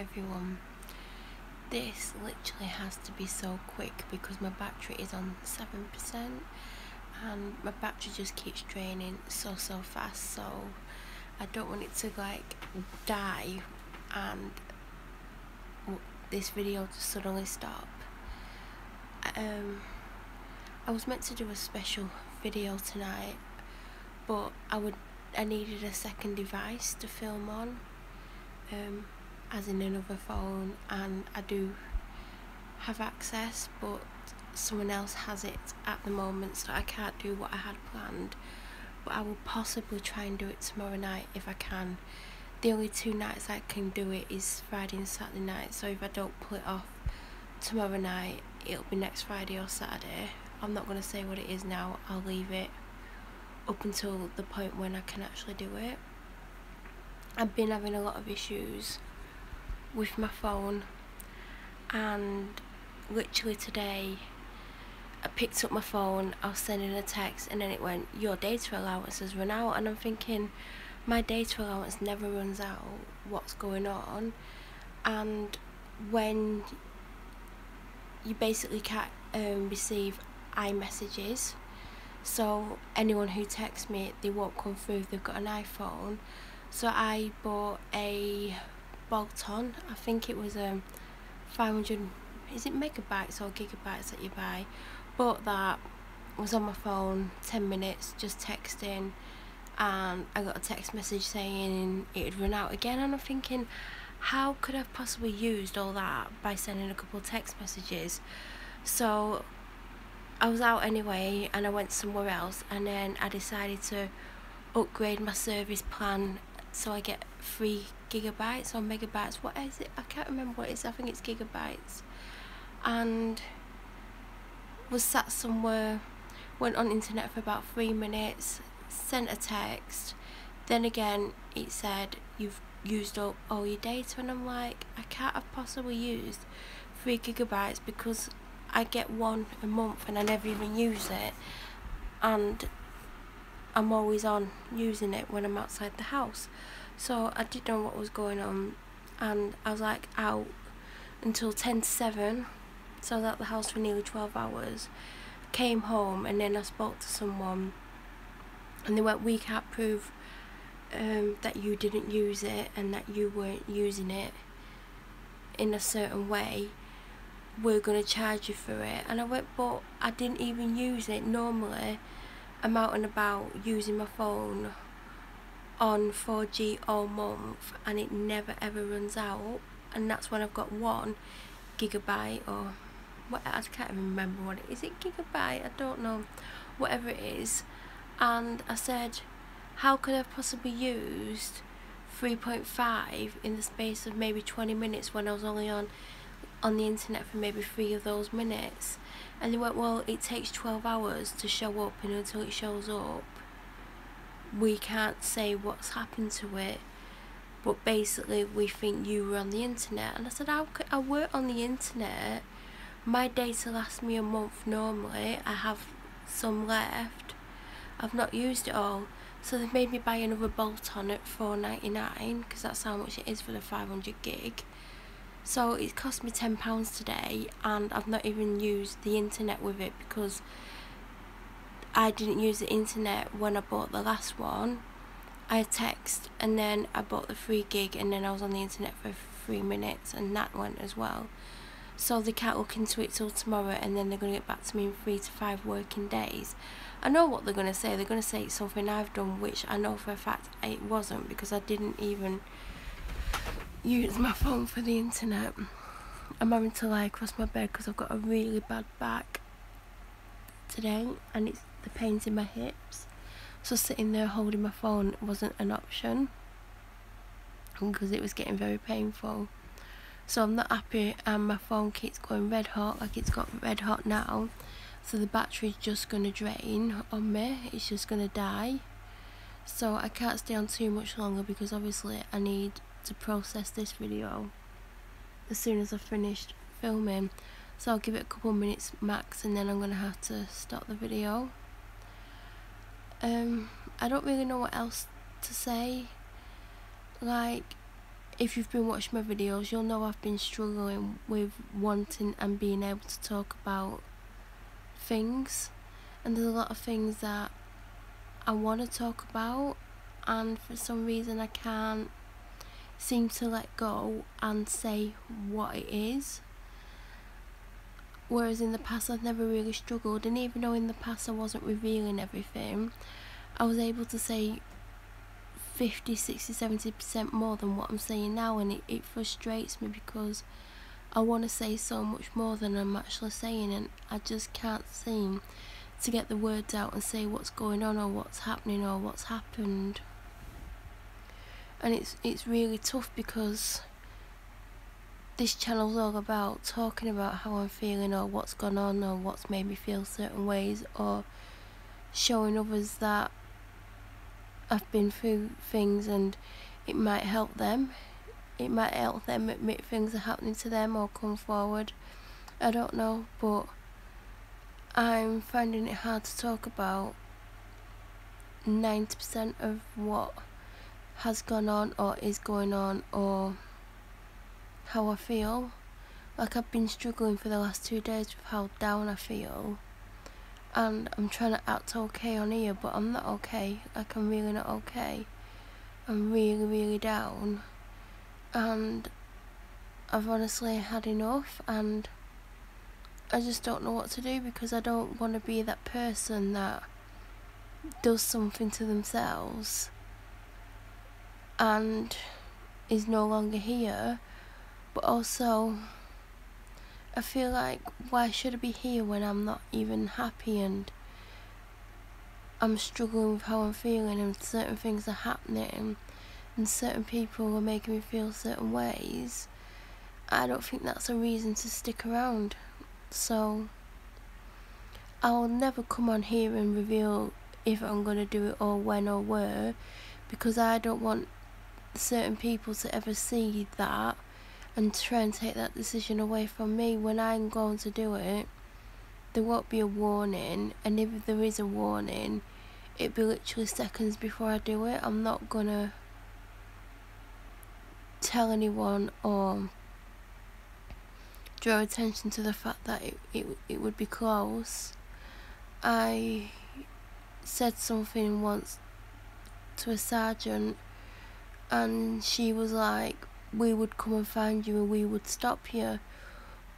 everyone. This literally has to be so quick because my battery is on 7% and my battery just keeps draining so fast, so I don't want it to like die and this video to suddenly stop. I was meant to do a special video tonight, but I needed a second device to film on, as in another phone, and I do have access, but someone else has it at the moment, so I can't do what I had planned. But I will possibly try and do it tomorrow night if I can. The only 2 nights I can do it is Friday and Saturday night, so if I don't pull it off tomorrow night, it'll be next Friday or Saturday. I'm not going to say what it is now, I'll leave it up until the point when I can actually do it. I've been having a lot of issues with my phone, and literally today I picked up my phone, I was sending a text, and then it went, your data allowance has run out, and I'm thinking, my data allowance never runs out, what's going on? And when you basically can't receive iMessages, so anyone who texts me, they won't come through if they've got an iPhone. So I bought a bolt-on, I think it was 500, is it megabytes or gigabytes that you buy? Bought that, was on my phone 10 minutes just texting, and I got a text message saying it had run out again, and I'm thinking, how could I have possibly used all that by sending a couple of text messages? So I was out anyway and I went somewhere else, and then I decided to upgrade my service plan so I get 3 gigabytes or megabytes, what is it? I can't remember what it is, I think it's gigabytes. And was sat somewhere, went on internet for about 3 minutes, sent a text, then again it said you've used up all your data, and I'm like, I can't have possibly used 3 gigabytes because I get 1 a month and I never even use it, and I'm always on using it when I'm outside the house. So I didn't know what was going on, and I was like out until 10 to 7, so I was at the house for nearly 12 hours. Came home and then I spoke to someone and they went, we can't prove that you didn't use it and that you weren't using it in a certain way, we're going to charge you for it. And I went, but I didn't even use it. Normally I'm out and about using my phone on 4G all month and it never ever runs out, and that's when I've got 1 gigabyte or what, I can't even remember what it is. It gigabyte? I don't know, whatever it is. And I said, how could I have possibly used 3.5 in the space of maybe 20 minutes when I was only on the internet for maybe 3 of those minutes? And they went, well, it takes 12 hours to show up, and until it shows up we can't say what's happened to it, but basically we think you were on the internet. And I said, how could I work on the internet? My data lasts me a month normally, I have some left, I've not used it all. So they've made me buy another bolt-on at £4.99 because that's how much it is for the 500 gig. So it cost me £10 today, and I've not even used the internet with it because I didn't use the internet when I bought the last one. I text and then I bought the 3 gig and then I was on the internet for 3 minutes and that went as well. So they can't look into it till tomorrow, and then they're going to get back to me in 3 to 5 working days. I know what they're going to say. They're going to say it's something I've done, which I know for a fact it wasn't, because I didn't even use my phone for the internet. I'm having to lie across my bed because I've got a really bad back today and it's the pains in my hips, so sitting there holding my phone wasn't an option because it was getting very painful. So I'm not happy, and my phone keeps going red hot, like it's got red hot now, so the battery's just going to drain on me, it's just going to die. So I can't stay on too much longer because obviously I need to process this video as soon as I've finished filming. So I'll give it a couple of minutes max and then I'm going to have to stop the video. I don't really know what else to say. Like, if you've been watching my videos, you'll know I've been struggling with wanting and being able to talk about things, and there's a lot of things that I want to talk about, and for some reason I can't seem to let go and say what it is. Whereas in the past I've never really struggled, and even though in the past I wasn't revealing everything, I was able to say 50, 60, 70% more than what I'm saying now, and it frustrates me because I want to say so much more than I'm actually saying, and I just can't seem to get the words out and say what's going on or what's happening or what's happened. And it's really tough because this channel's all about talking about how I'm feeling or what's gone on or what's made me feel certain ways, or showing others that I've been through things and it might help them. It might help them admit things are happening to them or come forward. I don't know, but I'm finding it hard to talk about 90% of what has gone on or is going on, or how I feel. Like, I've been struggling for the last 2 days with how down I feel, and I'm trying to act okay on here, but I'm not okay. Like, I'm really not okay. I'm really, really down, and I've honestly had enough, and I just don't know what to do, because I don't want to be that person that does something to themselves and is no longer here. But also, I feel like, why should I be here when I'm not even happy and I'm struggling with how I'm feeling, and certain things are happening and certain people are making me feel certain ways? I don't think that's a reason to stick around. So I'll never come on here and reveal if I'm going to do it or when or where, because I don't want certain people to ever see that and try and take that decision away from me. When I'm going to do it, there won't be a warning, and if there is a warning, it'll be literally seconds before I do it. I'm not gonna tell anyone or draw attention to the fact that it would be close. I said something once to a sergeant, and she was like, we would come and find you and we would stop you.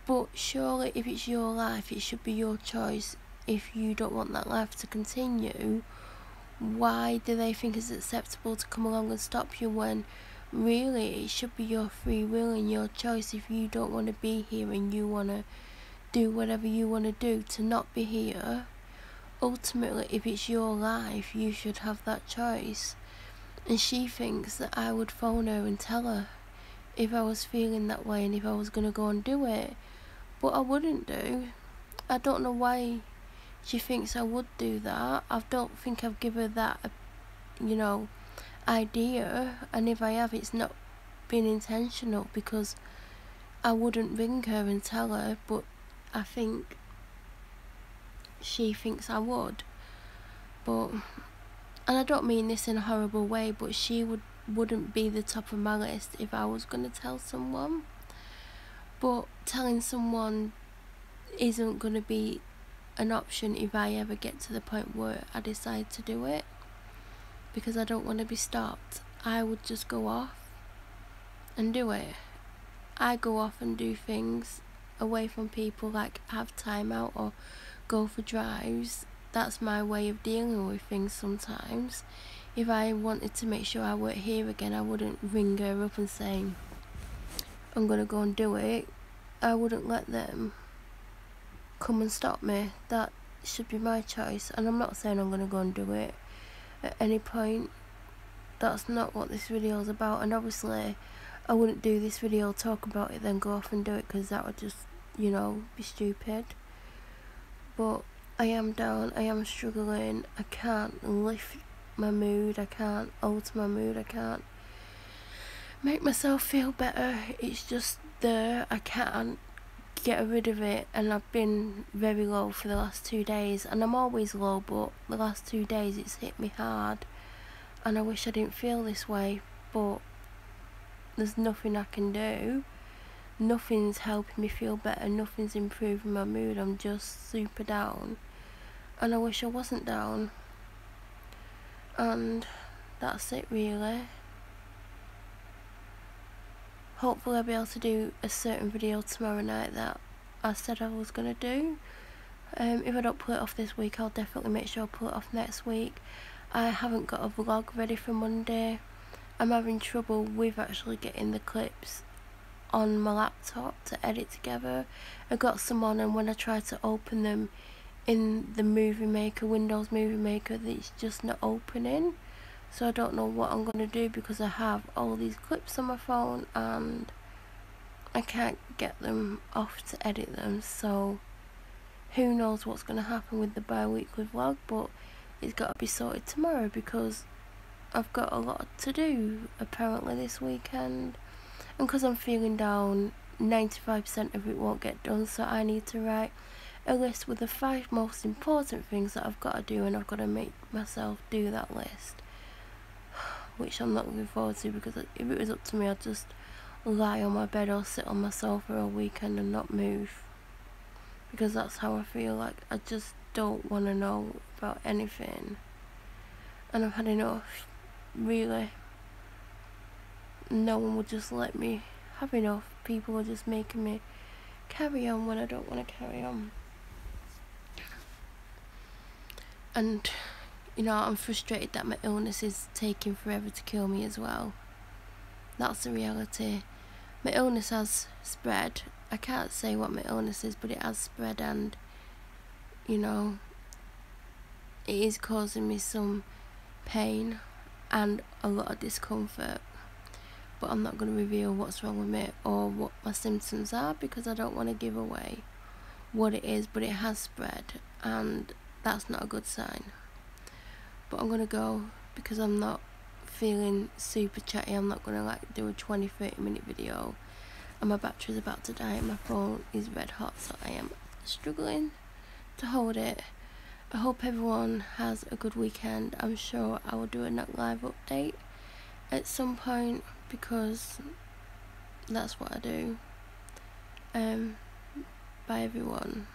But surely, if it's your life, it should be your choice. If you don't want that life to continue, why do they think it's acceptable to come along and stop you, when really it should be your free will and your choice? If you don't want to be here and you want to do whatever you want to do to not be here, ultimately, if it's your life, you should have that choice. And she thinks that I would phone her and tell her if I was feeling that way and if I was going to go and do it. But I wouldn't do. I don't know why she thinks I would do that. I don't think I've given her that, idea. And if I have, it's not been intentional, because I wouldn't ring her and tell her. But I think she thinks I would. But, and I don't mean this in a horrible way, but she wouldn't be the top of my list if I was going to tell someone. But telling someone isn't going to be an option if I ever get to the point where I decide to do it, because I don't want to be stopped. I would just go off and do it. I go off and do things away from people, like have time out or go for drives. That's my way of dealing with things sometimes. If I wanted to make sure I weren't here again, I wouldn't ring her up and say, I'm going to go and do it. I wouldn't let them come and stop me. That should be my choice. And I'm not saying I'm going to go and do it at any point. That's not what this video is about. And obviously, I wouldn't do this video, talk about it, then go off and do it, because that would just, be stupid. But I am down, I am struggling. I can't lift my mood, I can't alter my mood, I can't make myself feel better. It's just there. I can't get rid of it, and I've been very low for the last 2 days, and I'm always low, but the last 2 days it's hit me hard, and I wish I didn't feel this way, but there's nothing I can do. Nothing's helping me feel better, nothing's improving my mood. I'm just super down, and I wish I wasn't down. And that's it really. Hopefully I'll be able to do a certain video tomorrow night that I said I was going to do. If I don't pull it off this week, I'll definitely make sure I pull it off next week. I haven't got a vlog ready for Monday. I'm having trouble with actually getting the clips on my laptop to edit together. I got some on, and when I try to open them in the Movie Maker, Windows Movie Maker, it's just not opening. So I don't know what I'm going to do, because I have all these clips on my phone and I can't get them off to edit them. So who knows what's going to happen with the bi-weekly vlog, but it's got to be sorted tomorrow because I've got a lot to do apparently this weekend. And because I'm feeling down, 95% of it won't get done, so I need to write a list with the 5 most important things that I've got to do, and I've got to make myself do that list, which I'm not looking forward to, because if it was up to me, I'd just lie on my bed or sit on my sofa all weekend and not move, because that's how I feel. Like, I just don't want to know about anything, and I've had enough, really. No one will just let me have enough. People are just making me carry on when I don't want to carry on. And you know, I'm frustrated that my illness is taking forever to kill me as well. That's the reality. My illness has spread. I can't say what my illness is, but it has spread, and you know, it is causing me some pain and a lot of discomfort. But I'm not going to reveal what's wrong with me or what my symptoms are, because I don't want to give away what it is. But it has spread, and that's not a good sign. But I'm going to go, because I'm not feeling super chatty. I'm not going to like do a 20-30 minute video, and my battery's about to die and my phone is red hot, so I am struggling to hold it. I hope everyone has a good weekend. I'm sure I will do a live update at some point, because that's what I do. Bye everyone.